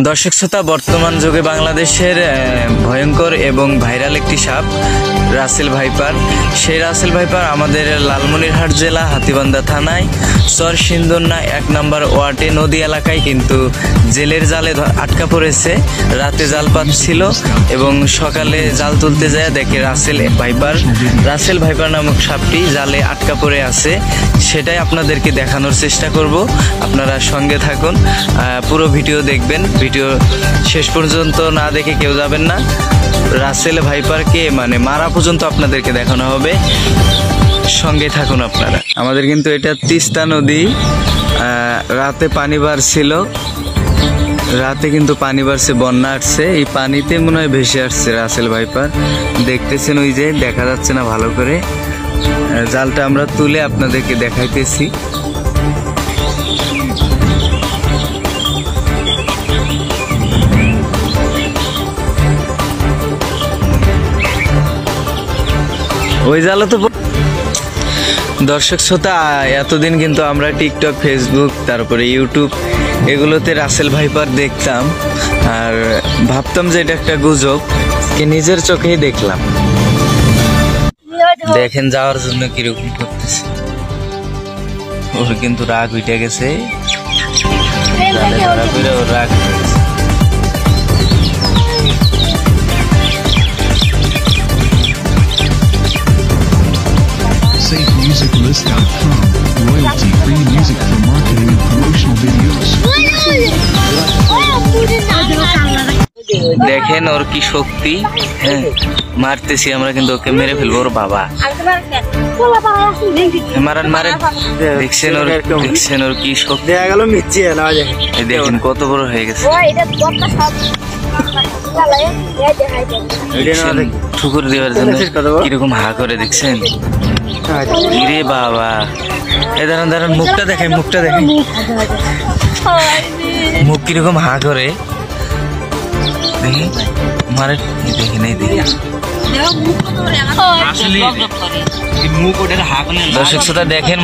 দর্শক শ্রোতা, বর্তমান যুগে বাংলাদেশের ভয়ঙ্কর এবং ভাইরাল একটি সাপ রাসেল ভাইপার। সেই রাসেল ভাইপার আমাদের লালমনিরহাট জেলা হাতীবান্ধা থানায় চরসিন্দুন্না 1 নম্বর ওয়ার্ডে নদী এলাকায় কিন্তু জেলের জালে আটকা পড়েছে। রাতে জাল পাচ্ছিল এবং সকালে জাল তুলতে যায় দেখে রাসেল ভাইপার নামক সাপটি জালে আটকা পড়ে আছে। সেটাই আপনাদেরকে দেখানোর চেষ্টা করব। আপনারা সঙ্গে থাকুন, পুরো ভিডিও দেখবেন। ভিডিও শেষ পর্যন্ত না দেখে কেউ যাবেন না। রাসেল ভাইপারকে মারা পর্যন্ত আপনাদেরকে দেখানো হবে, সঙ্গে থাকুন আপনারা। আমাদের কিন্তু এটা তিস্তা নদী। রাতে পানি বাড়ছিল, রাতে কিন্তু পানি বাড়ছে, বন্যা আসছে। এই পানিতে মনে হয় ভেসে আসছে রাসেল ভাইপার। দেখতেছেন, ওই যে দেখা যাচ্ছে না ভালো করে। জালটা আমরা তুলে আপনাদেরকে দেখাইতেছি। ওই জালে তো দর্শক শ্রোতা, এতদিন কিন্তু আমরা টিকটক, ফেসবুক, তারপরে ইউটিউব এগুলোতে রাসেল ভাইপার দেখতাম আর ভাবতাম যে এটা একটা গুজব। নিজের চোখেই দেখলাম। দেখেন যাওয়ার জন্য কিরকম করতেছে। ওর কিন্তু রাগ উঠে গেছে, ওর রাগ উঠে গেছে। SafeMusicList.com, royalty-free music for marketing and promotional videos. দেখেন ওর কি শক্তি। হ্যাঁ, মারতেছি আমরা কিন্তু ওকে মেরে ফেলবো। ওর বাবা মারেন। দেখছেন ওর কি শক্তি। দেখেন কত বড় হয়ে গেছে। ঠুকুর দেওয়ার জন্য কিরকম হা করে, দেখছেন? রে বাবা, দাঁড়ান, মুখটা দেখেন, মুখ কিরকম হা করে দেখি। মারে দেখি নাই, দেখি দর্শক শ্রোতা দেখেন